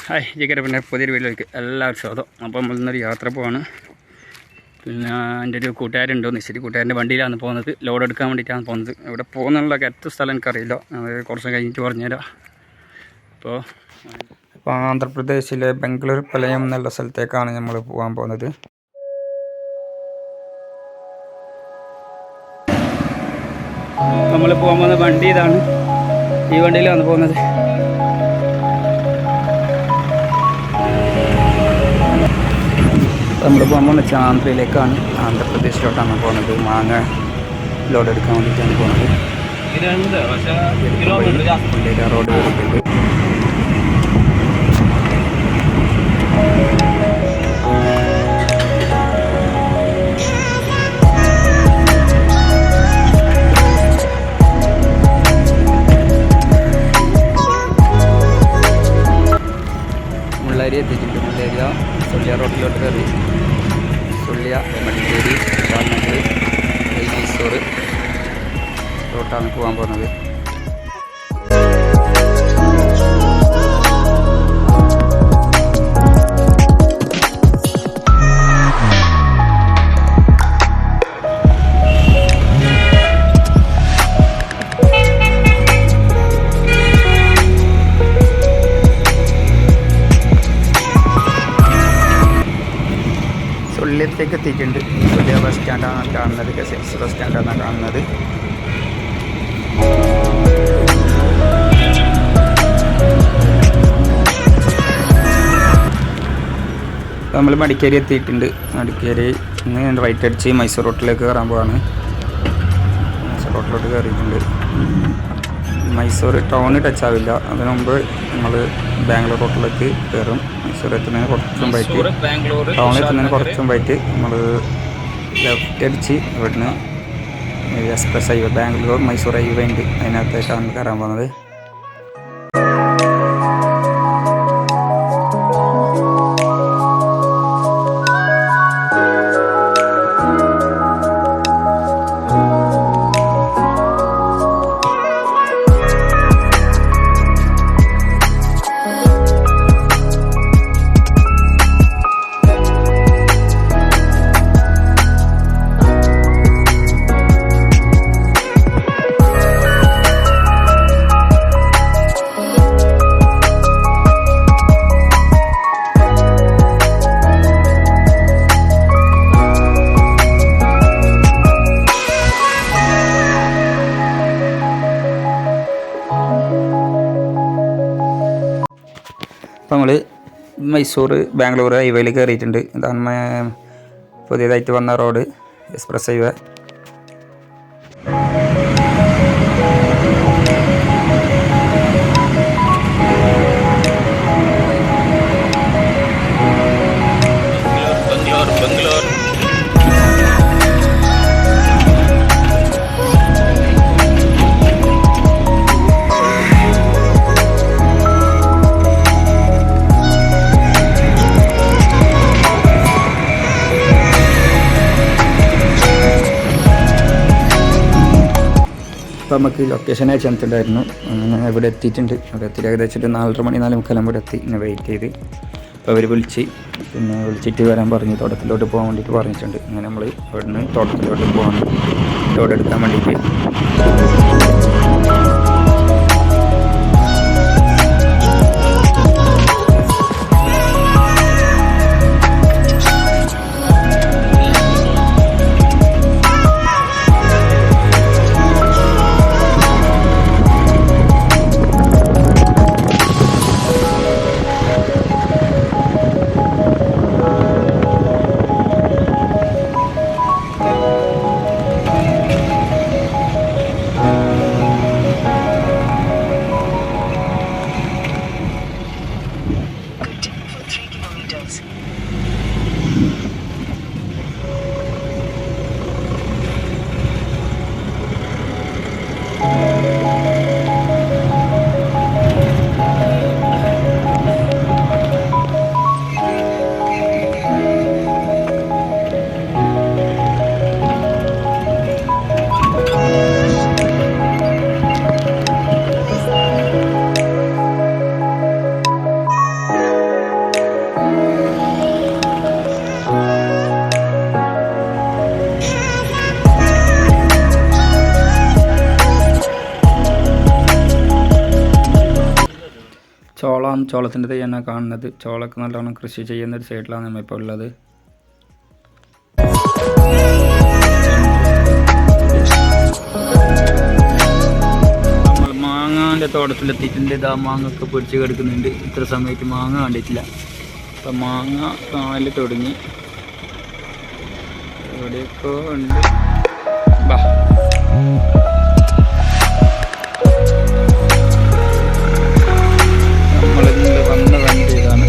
Hi ജയിക്കട്ടെ. പിന്നെ പുതിയൊരു വീട്ടിലേക്ക് എല്ലാവർക്കും സ്വാഗതം. അപ്പോൾ നമ്മൾ ഇന്നൊരു യാത്ര പോവാണ്. പിന്നെ എൻ്റെ ഒരു കൂട്ടുകാരുണ്ടോ നിശ്ചിത കൂട്ടുകാരൻ്റെ വണ്ടിയിലാണ് പോകുന്നത്. ലോഡ് എടുക്കാൻ വേണ്ടിയിട്ടാണ് പോകുന്നത്. ഇവിടെ പോകുന്നുള്ള കറക്റ്റ് സ്ഥലം എനിക്കറിയില്ല, കുറച്ച് കഴിഞ്ഞിട്ട് പറഞ്ഞുതരാം. അപ്പോൾ ആന്ധ്രാപ്രദേശിലെ ബംഗളൂരു പലയം എന്നുള്ള സ്ഥലത്തേക്കാണ് നമ്മൾ പോകാൻ പോകുന്നത്. നമ്മൾ പോകാൻ പോകുന്ന വണ്ടി ഇതാണ്. ഈ വണ്ടിയിലാണ് പോകുന്നത്. നമ്മൾ പോകാൻ പോകുന്നത് ആന്ധ്രയിലേക്കാണ്. ആന്ധ്രാപ്രദേശിലോട്ടാണ് പോകുന്നത്. മാങ്ങ ലോഡ് എടുക്കാൻ വേണ്ടിയിട്ടാണ് പോകുന്നത്. റോഡ് വരുന്നുണ്ട്. മുള്ളേരി എത്തിയിട്ടുണ്ട്. മുള്ളേരിയ സുള്ളിയ റോഡിലോട്ട് കയറി സുള്ളിയ മടിക്കേരി വാൽനഗർ മൈസൂർ റോട്ടാണ് പോകാൻ പോകുന്നത്. സുള്ളിയത്തേക്ക് എത്തിയിട്ടുണ്ട്. സുള്ളിയ ബസ് സ്റ്റാൻഡാണ് കാണുന്നത്. കെഎസ്ആർടിസി ബസ് സ്റ്റാൻഡാണ് കാണുന്നത്. നമ്മൾ മടിക്കേരി എത്തിയിട്ടുണ്ട്. മടിക്കേരി റൈറ്റ് അടിച്ച് മൈസൂർ റോട്ടിലേക്ക് കയറാൻ പോവാണ്. മൈസൂർ റോട്ടിലോട്ട് കയറിയിട്ടുണ്ട്. മൈസൂർ ടൗൺ ടച്ച് ആവില്ല. അതിനു മുമ്പ് നമ്മൾ ബാംഗ്ലൂർ റോട്ടിലേക്ക് കയറും. മൈസൂർ എത്തുന്നതിന് കുറച്ച് മുമ്പായിട്ട്, ടൗണിൽ എത്തുന്നതിന് കുറച്ച് മുമ്പായിട്ട് നമ്മൾ ലെഫ്റ്റ് അടിച്ച് ഇവിടുന്ന് express highway Bangalore Mysore highway ഉണ്ട്, അതിനകത്തേക്കാണ് കയറാൻ പോകുന്നത്. അപ്പോൾ നമ്മൾ മൈസൂർ ബാംഗ്ലൂർ ഹൈവേയിൽ കയറിയിട്ടുണ്ട്. ഇതാണ് പുതിയതായിട്ട് വന്ന റോഡ്, എക്സ്പ്രസ് ഹൈവേ. അപ്പോൾ നമുക്ക് ലൊക്കേഷൻ അയച്ചു തന്നിട്ടുണ്ടായിരുന്നു. അങ്ങനെ ഇവിടെ എത്തിയിട്ടുണ്ട്. അവിടെ എത്തിയിട്ട് ഏകദേശം 4:30 മണി 4:45 ഇവിടെ എത്തി. ഇങ്ങനെ വെയിറ്റ് ചെയ്ത് അപ്പോൾ അവർ വിളിച്ചിട്ട് വരാൻ പറഞ്ഞ് തോട്ടത്തിലോട്ട് പോകാൻ വേണ്ടിയിട്ട് പറഞ്ഞിട്ടുണ്ട്. അങ്ങനെ നമ്മൾ ഇവിടുന്ന് തോട്ടത്തിലോട്ട് പോകാൻ ലോഡ് എടുക്കാൻ വേണ്ടിയിട്ട്. ചോളത്തിൻ്റെ തൈയാണ് കാണുന്നത്. ചോളമൊക്കെ നല്ലോണം കൃഷി ചെയ്യുന്ന ഒരു സൈഡിലാണ് നമ്മളിപ്പോൾ ഉള്ളത്. നമ്മൾ മാങ്ങാൻ്റെ തോട്ടത്തിലെത്തിയിട്ടുണ്ട്. ഇതാ മാങ്ങൊക്കെ പൊടിച്ച് കിടക്കുന്നുണ്ട്. ഇത്ര സമയത്ത് മാങ്ങ കണ്ടിട്ടില്ല. അപ്പം മാങ്ങ കാല് തുടങ്ങി എവിടെയൊക്കെ ഉണ്ട്. ബാ നമ്മളിന്ന് വന്ന വണ്ടി ഇതാണ്.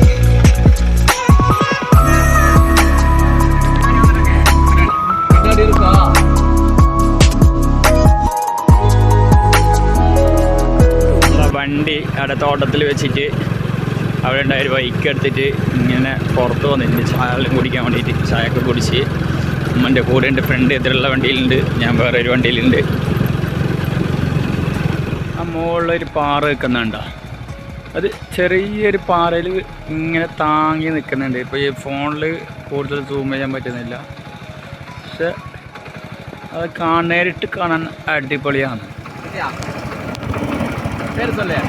വണ്ടി അവിടെ തോട്ടത്തിൽ വെച്ചിട്ട് അവിടെ ഉണ്ടായ ഒരു ബൈക്ക് എടുത്തിട്ട് ഇങ്ങനെ പുറത്ത് വന്നിട്ടുണ്ട് ചായ കുടിക്കാൻ വേണ്ടിയിട്ട്. ചായയൊക്കെ കുടിച്ച് അമ്മൻ്റെ കൂടെ ഉണ്ട്. ഫ്രണ്ട് എതിരുള്ള വണ്ടിയിലുണ്ട്, ഞാൻ വേറെ ഒരു വണ്ടിയിലുണ്ട്. ആ മുകളിലൊരു പാറ നിൽക്കുന്നുണ്ടോ? അത് ചെറിയൊരു പാറയിൽ ഇങ്ങനെ താങ്ങി നിൽക്കുന്നുണ്ട്. ഇപ്പോൾ ഈ ഫോണിൽ കൂടുതൽ സൂം ചെയ്യാൻ പറ്റുന്നില്ല, പക്ഷെ അത് നേരിട്ട് കാണാൻ അടിപൊളിയാണ്.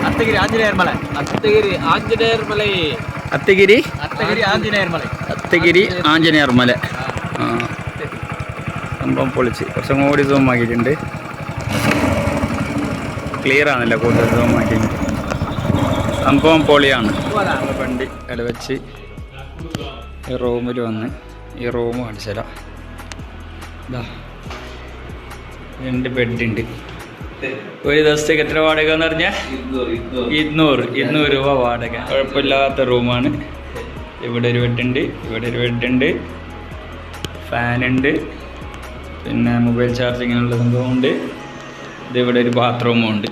அத்தகிரி ஆஞ்சநேயர் மலை. அத்தகிரி ஆஞ்சநேயர் மலை. അത്തഗിരി அத்தகிரி ஆஞ்சநேயர் மலை. അത്തഗിരി ആഞ്ജനേയർ മല. ആ സംഭവം പൊളിച്ച് കുറച്ചും കൂടി സൂം ആക്കിയിട്ടുണ്ട്. ക്ലിയർ ആണല്ലോ, കൂടുതൽ സൂം ആക്കിയിട്ട്. സംഭവം പൊളിയാണ്. വണ്ടി അവിടെ വെച്ച് ഈ റൂമിൽ വന്ന് ഈ റൂം കാണിച്ചു തരാം. ഇതാ 2 ബെഡുണ്ട്. ഒരു ദിവസത്തേക്ക് എത്ര വാടക എന്ന് പറഞ്ഞാൽ 200 രൂപ വാടക. കുഴപ്പമില്ലാത്ത റൂമാണ്. ഇവിടെ ഒരു ബെഡുണ്ട്, ഇവിടെ ഒരു ബെഡുണ്ട്, ഫാനുണ്ട്, പിന്നെ മൊബൈൽ ചാർജിങ്ങിനുള്ള സംഭവമുണ്ട്. ഇതിവിടെ ഒരു ബാത്റൂമും ഉണ്ട്.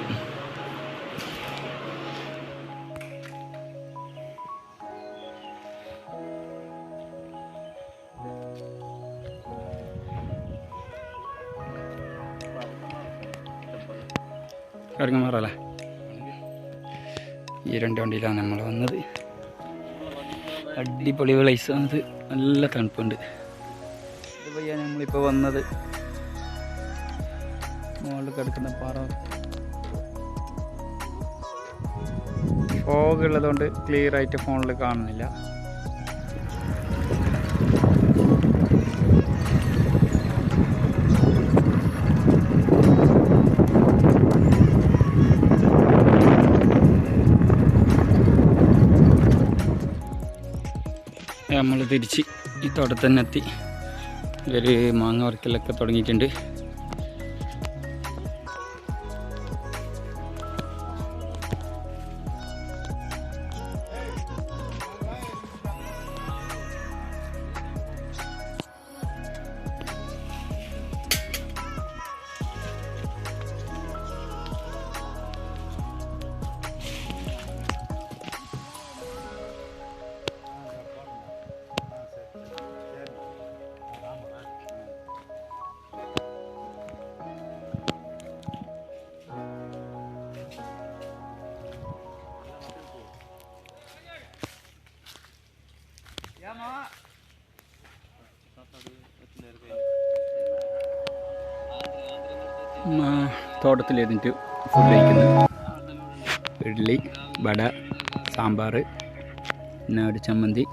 ഇറങ്ങാൻ മാറല്ലേ? ഈ 2 വണ്ടിയിലാണ് നമ്മൾ വന്നത്. അടിപൊളി പ്ലേസാണത്, നല്ല തണുപ്പുണ്ട്. ഇത് പയ്യാണ് നമ്മളിപ്പോൾ വന്നത്. മുകളിൽ കിടക്കുന്ന പാറ ഫോഗ് ഉള്ളതുകൊണ്ട് ക്ലിയർ ആയിട്ട് ഫോണിൽ കാണുന്നില്ല. നമ്മൾ തിരിച്ച് ഈ തോട്ടത്തിൽ തന്നെ എത്തി. ഒരു മാങ്ങ വറക്കലൊക്കെ തുടങ്ങിയിട്ടുണ്ട്. തോട്ടത്തിലിരുന്നിട്ട് ഫുഡ് കഴിക്കുന്നത്. ഇഡ്ഡലി, വട, സാമ്പാർ, പിന്നെ ഒരു ചമ്മന്തി.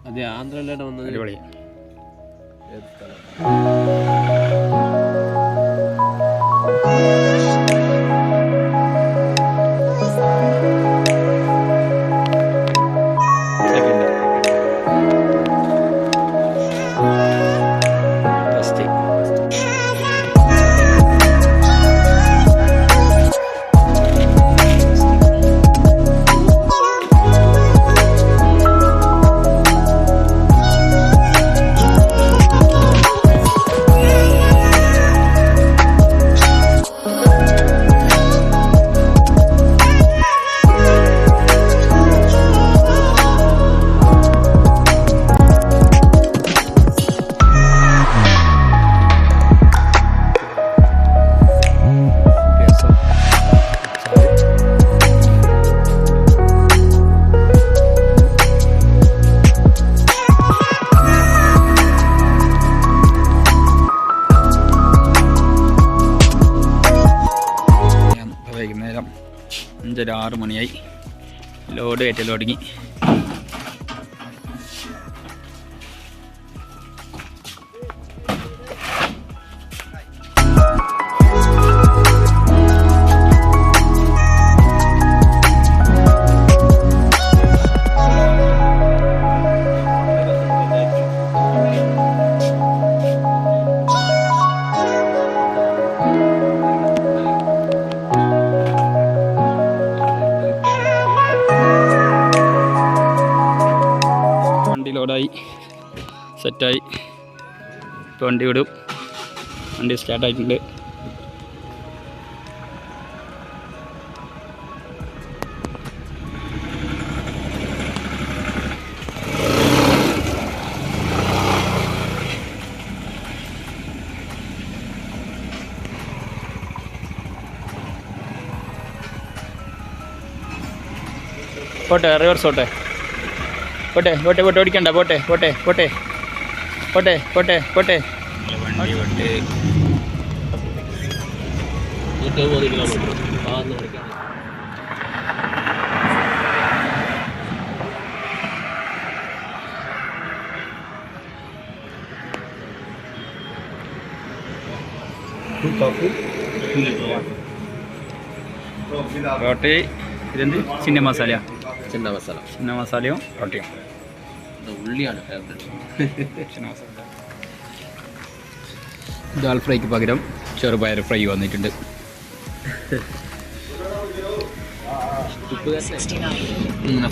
അതെ, ആന്ധ്രയിലാണ് വന്നത്. അടിപൊളി. വൈകുന്നേരം 5:06 മണിയായി. ലോഡ് കയറ്റൽ തുടങ്ങി. ലോഡായി സെറ്റായി. ഇപ്പോൾ വണ്ടി വിടും. വണ്ടി സ്റ്റാർട്ടായിട്ടുണ്ട്. പോട്ടെ, റിവേഴ്സ് പോട്ടെ, പോട്ടെ പോട്ടെ പോട്ടെ, ഓടിക്കണ്ട, പോട്ടെ പോട്ടെ പോട്ടെ പോട്ടെ പോട്ടെ പോട്ടെ. വണ്ടി വിട്ട് 130 കിലോമീറ്റർ റോട്ടി. ഇതെന്ത് ചിന്ന മസാല? ചിന്ന മസാല. ചിന്ന മസാലയും റോട്ടിയും. ഉള്ളിയാണ് ചിന്ന മസാല. ദാൽ ഫ്രൈക്ക് പകരം ചെറുപയർ ഫ്രൈ വന്നിട്ടുണ്ട്.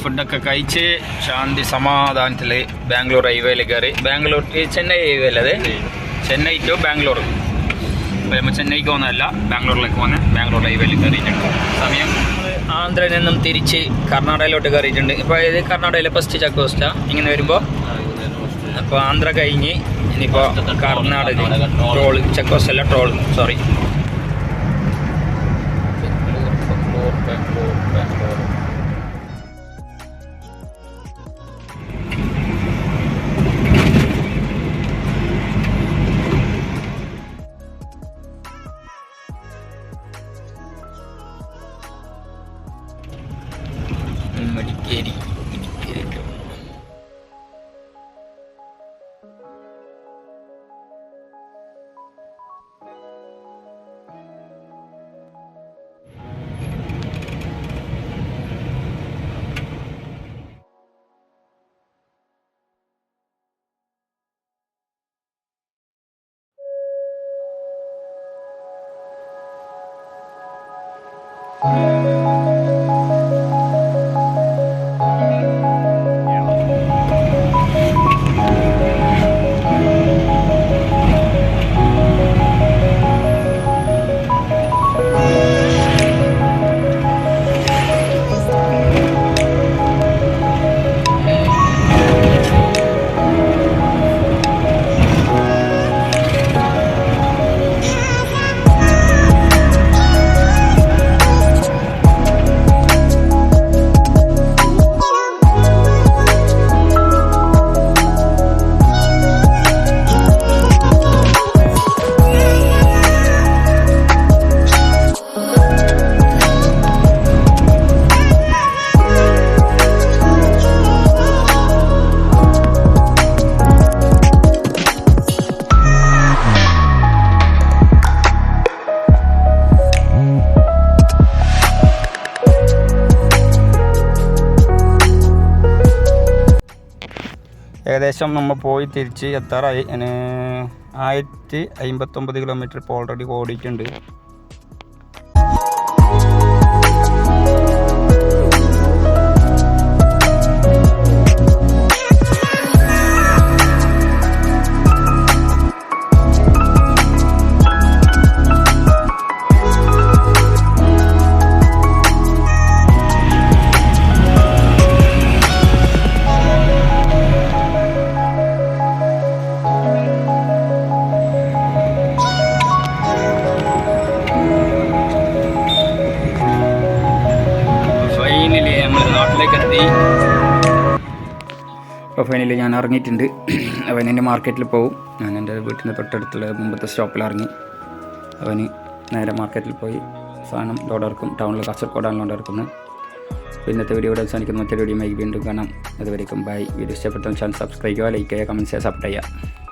ഫുഡൊക്കെ കഴിച്ച് ശാന്തി സമാധാനത്തിൽ ബാംഗ്ലൂർ ഹൈവേയിൽ കയറി. ബാംഗ്ലൂർ ചെന്നൈ ഹൈവേ അല്ലേ? ചെന്നൈ ടു ബാംഗ്ലൂർ. നമ്മൾ ചെന്നൈക്ക് പോകുന്നതല്ല, ബാംഗ്ലൂരിലേക്ക് പോകുന്നത്. ബാംഗ്ലൂർ ഹൈവേയിൽ കയറിയിട്ടുണ്ട്. സമയം ആന്ധ്രയിൽ നിന്നും തിരിച്ച് കർണാടകയിലോട്ട് കയറിയിട്ടുണ്ട്. ഇപ്പോൾ ഇത് കർണാടകയിലെ ഫസ്റ്റ് ചെക്ക് പോസ്റ്റാ ഇങ്ങനെ വരുമ്പോൾ. അപ്പോൾ ആന്ധ്ര കഴിഞ്ഞ് ഇനിയിപ്പോൾ കർണാടക ടോൾ ചെക്ക് പോസ്റ്റ് അല്ല, ടോൾ, സോറി. മടിക്കേരി ഏകദേശം നമ്മൾ പോയി തിരിച്ച് എത്താറായി. 1059 കിലോമീറ്റർ ഇപ്പോൾ ഓൾറെഡി ഓടിയിട്ടുണ്ട്. അപ്പോൾ ഫൈനലി ഞാൻ ഇറങ്ങിയിട്ടുണ്ട്. അവൻ എൻ്റെ മാർക്കറ്റിൽ പോകും. ഞാൻ എൻ്റെ വീട്ടിൻ്റെ തൊട്ടടുത്തുള്ള മുമ്പത്തെ സ്റ്റോപ്പിൽ ഇറങ്ങി. അവന് നേരെ മാർക്കറ്റിൽ പോയി സാധനം ലോഡ് ഇറക്കും. ടൗണിൽ കാസർഗോഡാണ് ലോഡ് ഇറക്കുന്നത്. ഇന്നത്തെ വീഡിയോ ഇവിടെ അവസാനിക്കുന്ന മറ്റൊരു വീഡിയോ വീണ്ടും കാണാം. അതുവരേക്കും ബൈ. വീഡിയോ ഇഷ്ടപ്പെട്ട ചാനൽ സബ്സ്ക്രൈബ് ചെയ്യുക, ലൈക്ക് ചെയ്യുക, കമൻറ്റ് ചെയ്യുക, സപ്പോർട്ട് ചെയ്യുക.